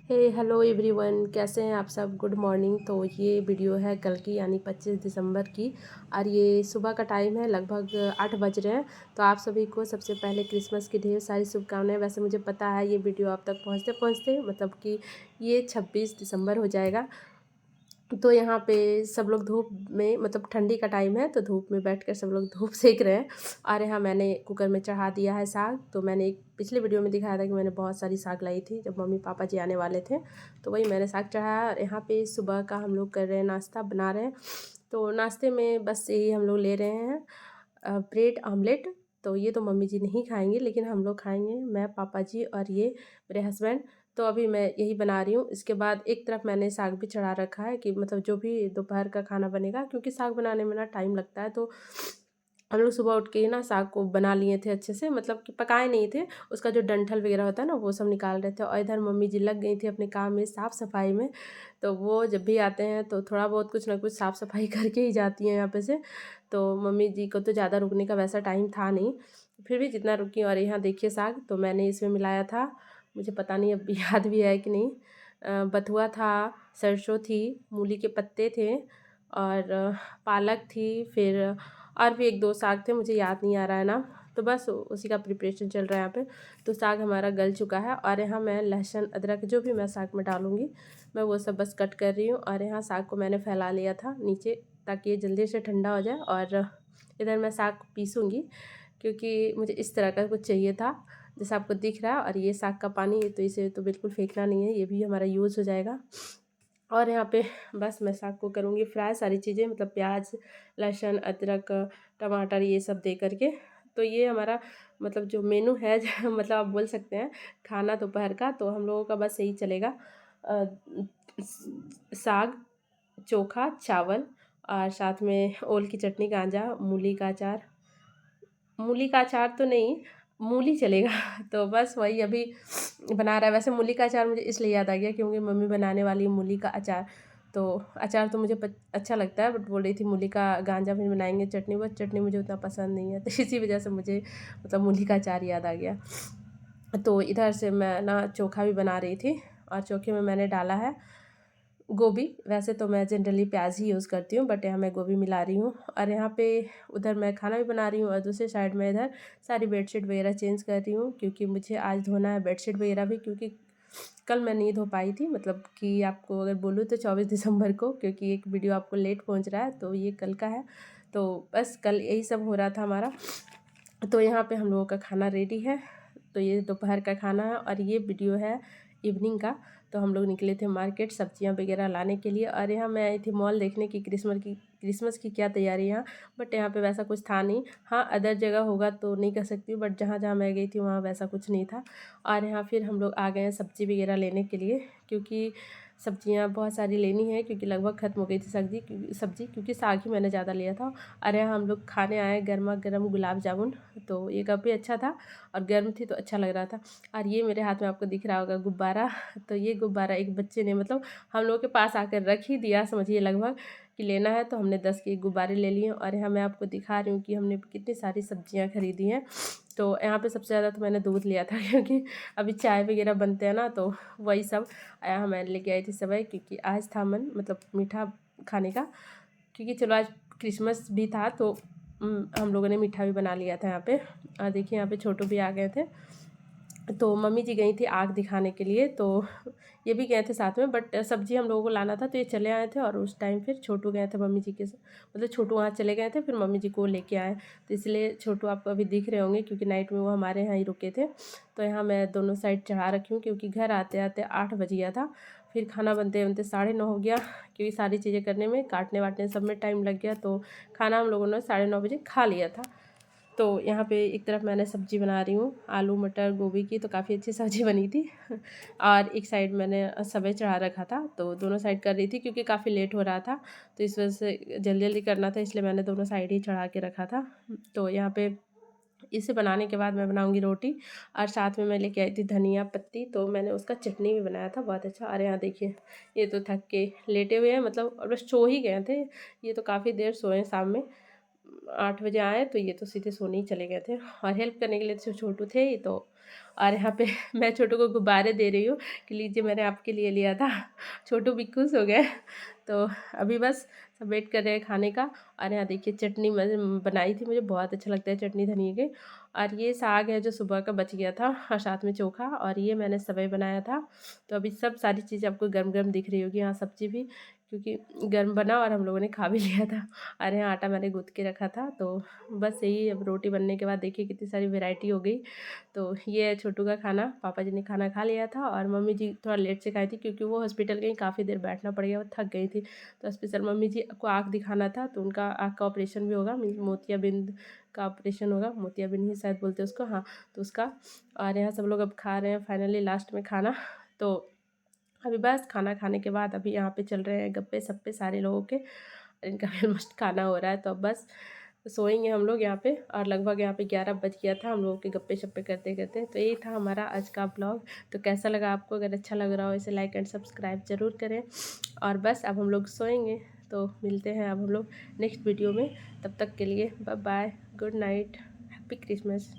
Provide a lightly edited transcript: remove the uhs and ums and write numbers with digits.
हे hello everyone, कैसे हैं आप सब। Good morning. तो ये वीडियो है कल की यानी 25 दिसंबर की और ये सुबह का टाइम है, लगभग 8 बज रहे हैं। तो आप सभी को सबसे पहले क्रिसमस की ढेर सारी शुभकामनाएं। वैसे मुझे पता है ये वीडियो आप तक पहुंचते पहुंचते मतलब कि ये 26 दिसंबर हो जाएगा। तो यहाँ पे सब लोग धूप में, मतलब ठंडी का टाइम है तो धूप में बैठकर सब लोग धूप सेक रहे हैं। और यहाँ मैंने कुकर में चढ़ा दिया है साग। तो मैंने एक पिछले वीडियो में दिखाया था कि मैंने बहुत सारी साग लाई थी जब मम्मी पापा जी आने वाले थे, तो वही मैंने साग चढ़ाया। और यहाँ पे सुबह का हम लोग कर रहे हैं, नाश्ता बना रहे हैं। तो नाश्ते में बस यही हम लोग ले रहे हैं, ब्रेड आमलेट। तो ये तो मम्मी जी नहीं खाएंगे लेकिन हम लोग खाएंगे, मैं, पापा जी और ये मेरे हस्बैंड। तो अभी मैं यही बना रही हूँ। इसके बाद एक तरफ मैंने साग भी चढ़ा रखा है कि मतलब जो भी दोपहर का खाना बनेगा, क्योंकि साग बनाने में ना टाइम लगता है। तो हम लोग सुबह उठ के ही ना साग को बना लिए थे अच्छे से, मतलब कि पकाए नहीं थे, उसका जो डंठल वगैरह होता है ना वो सब निकाल रहे थे। और इधर मम्मी जी लग गई थी अपने काम में, साफ़ सफाई में। तो वो जब भी आते हैं तो थोड़ा बहुत कुछ ना कुछ साफ़ सफाई करके ही जाती हैं यहाँ पे से। तो मम्मी जी को तो ज़्यादा रुकने का वैसा टाइम था नहीं, फिर भी जितना रुकी। और यहाँ देखिए साग तो मैंने इसमें मिलाया था, मुझे पता नहीं अब याद भी है कि नहीं, बथुआ था, सरसों थी, मूली के पत्ते थे और पालक थी, फिर और भी एक दो साग थे, मुझे याद नहीं आ रहा है ना। तो बस उसी का प्रिपरेशन चल रहा है यहाँ पे। तो साग हमारा गल चुका है और यहाँ मैं लहसुन अदरक जो भी मैं साग में डालूँगी मैं वो सब बस कट कर रही हूँ। और यहाँ साग को मैंने फैला लिया था नीचे ताकि ये जल्दी से ठंडा हो जाए। और इधर मैं साग को पीसूँगी क्योंकि मुझे इस तरह का कुछ चाहिए था जैसा आपको दिख रहा है। और ये साग का पानी तो इसे तो बिल्कुल फेंकना नहीं है, ये भी हमारा यूज़ हो जाएगा। और यहाँ पे बस मैं साग को करूँगी फ्राई, सारी चीज़ें मतलब प्याज, लहसुन, अदरक, टमाटर ये सब दे करके। तो ये हमारा मतलब जो मेनू है मतलब आप बोल सकते हैं खाना दोपहर का, तो हम लोगों का बस यही चलेगा। अ, साग, चोखा, चावल और साथ में ओल की चटनी, गांजा, मूली का अचार तो नहीं, मूली चलेगा तो बस वही अभी बना रहा है। वैसे मूली का अचार मुझे इसलिए याद आ गया क्योंकि मम्मी बनाने वाली है मूली का अचार। तो अचार तो मुझे अच्छा लगता है, बट बोल रही थी मूली का गांजा भी बनाएंगे, चटनी। वो चटनी मुझे उतना पसंद नहीं है तो इसी वजह से मुझे मतलब मूली का अचार याद आ गया। तो इधर से मैं ना चोखा भी बना रही थी और चोखे में मैंने डाला है गोभी। वैसे तो मैं जनरली प्याज ही यूज़ करती हूँ, बट यहाँ मैं गोभी मिला रही हूँ। और यहाँ पे उधर मैं खाना भी बना रही हूँ और दूसरे साइड में इधर सारी बेडशीट वगैरह चेंज कर रही हूँ क्योंकि मुझे आज धोना है बेडशीट वगैरह भी, क्योंकि कल मैं नहीं धो पाई थी। मतलब कि आपको अगर बोलूँ तो 24 दिसंबर को, क्योंकि एक वीडियो आपको लेट पहुँच रहा है तो ये कल का है। तो बस कल यही सब हो रहा था हमारा। तो यहाँ पे हम लोगों का खाना रेडी है। तो ये दोपहर का खाना है और ये वीडियो है इवनिंग का। तो हम लोग निकले थे मार्केट सब्जियां वगैरह लाने के लिए। और यहाँ मैं आई थी मॉल देखने की क्रिसमस की क्या तैयारी यहाँ, बट यहाँ पे वैसा कुछ था नहीं। हाँ अदर जगह होगा तो नहीं कह सकती हूँ, बट जहाँ जहाँ मैं गई थी वहाँ वैसा कुछ नहीं था। और यहाँ फिर हम लोग आ गए हैं सब्ज़ी वगैरह लेने के लिए, क्योंकि सब्जियां बहुत सारी लेनी है क्योंकि लगभग ख़त्म हो गई थी सब्ज़ी, क्योंकि साग ही मैंने ज़्यादा लिया था। अरे हम लोग खाने आए गर्मा गर्म गुलाब जामुन, तो ये काफ़ी अच्छा था और गर्म थी तो अच्छा लग रहा था। और ये मेरे हाथ में आपको दिख रहा होगा गुब्बारा, तो ये गुब्बारा एक बच्चे ने मतलब हम लोगों के पास आकर रख ही दिया, समझिए लगभग कि लेना है। तो हमने 10 के गुब्बारे ले लिए। और यहाँ मैं आपको दिखा रही हूँ कि हमने कितनी सारी सब्जियाँ खरीदी हैं। तो यहाँ पे सबसे ज़्यादा तो मैंने दूध लिया था क्योंकि अभी चाय वगैरह बनते हैं ना, तो वही सब यहाँ मैंने लेके आई थी सेवई, क्योंकि आज था मन मतलब मीठा खाने का, क्योंकि चलो आज क्रिसमस भी था तो हम लोगों ने मीठा भी बना लिया था यहाँ पे। और देखिए यहाँ पे छोटू भी आ गए थे। तो मम्मी जी गई थी आग दिखाने के लिए, तो ये भी गए थे साथ में, बट सब्जी हम लोगों को लाना था तो ये चले आए थे। और उस टाइम फिर छोटू गए थे मम्मी जी के साथ, मतलब छोटू वहाँ चले गए थे फिर मम्मी जी को लेके आए। तो इसलिए छोटू आपको अभी दिख रहे होंगे क्योंकि नाइट में वो हमारे यहाँ ही रुके थे। तो यहाँ मैं दोनों साइड चढ़ा रखी हूँ क्योंकि घर आते आते 8 बज गया था। फिर खाना बनते बनते 9:30 हो गया, क्योंकि सारी चीज़ें करने में, काटने वाटने सब में टाइम लग गया। तो खाना हम लोगों ने 9:30 बजे खा लिया था। तो यहाँ पे एक तरफ मैंने सब्ज़ी बना रही हूँ आलू मटर गोभी की, तो काफ़ी अच्छी सब्ज़ी बनी थी और एक साइड मैंने सब्ज़ी चढ़ा रखा था। तो दोनों साइड कर रही थी क्योंकि काफ़ी लेट हो रहा था, तो इस वजह से जल्दी जल्दी करना था, इसलिए मैंने दोनों साइड ही चढ़ा के रखा था। तो यहाँ पे इसे बनाने के बाद मैं बनाऊंगी रोटी। और साथ में मैं लेके आई थी धनिया पत्ती, तो मैंने उसका चटनी भी बनाया था बहुत अच्छा। और यहाँ देखिए ये तो थक के लेटे हुए हैं, मतलब और बस सो ही गए थे। ये तो काफ़ी देर सोए शाम में, 8 बजे आए तो ये तो सीधे सोने ही चले गए थे। और हेल्प करने के लिए तो छोटू थे ही, तो और यहाँ पे मैं छोटू को गुब्बारे दे रही हूँ कि लीजिए मैंने आपके लिए लिया था। छोटू भी खुश हो गया। तो अभी बस सब वेट कर रहे हैं खाने का। और यहाँ देखिए चटनी मैंने बनाई थी, मुझे बहुत अच्छा लगता है चटनी धनिए के। और ये साग है जो सुबह का बच गया था, और साथ में चोखा, और ये मैंने सेवई बनाया था। तो अभी सब सारी चीज़ें आपको गर्म गर्म दिख रही होगी। यहाँ सब्जी भी क्योंकि गर्म बना और हम लोगों ने खा भी लिया था। और यहाँ आटा मैंने गूँथ के रखा था। तो बस यही, अब रोटी बनने के बाद देखिए कितनी सारी वैरायटी हो गई। तो ये है छोटू का खाना। पापा जी ने खाना खा लिया था और मम्मी जी थोड़ा लेट से खाई थी क्योंकि वो हॉस्पिटल गई, काफ़ी देर बैठना पड़ गया, वो थक गई थी। तो स्पेशल मम्मी जी को आँख दिखाना था, तो उनका आँख का ऑपरेशन भी होगा, मोतियाबिंद का ऑपरेशन होगा, मोतियाबिंद ही शायद बोलते हैं उसको, हाँ। तो उसका, और यहाँ सब लोग अब खा रहे हैं फाइनली लास्ट में खाना। तो अभी बस खाना खाने के बाद अभी यहाँ पे चल रहे हैं गप्पे सप्पे सारे लोगों के, और इनका भी मस्त खाना हो रहा है। तो अब बस सोएंगे हम लोग यहाँ पे, और लगभग यहाँ पे 11 बज गया था हम लोगों के गप्पे शप्पे करते करते। तो यही था हमारा आज का ब्लॉग। तो कैसा लगा आपको? अगर अच्छा लग रहा हो इसे लाइक एंड सब्सक्राइब ज़रूर करें। और बस अब हम लोग सोएंगे, तो मिलते हैं अब हम लोग नेक्स्ट वीडियो में। तब तक के लिए bye bye, good night, happy Christmas.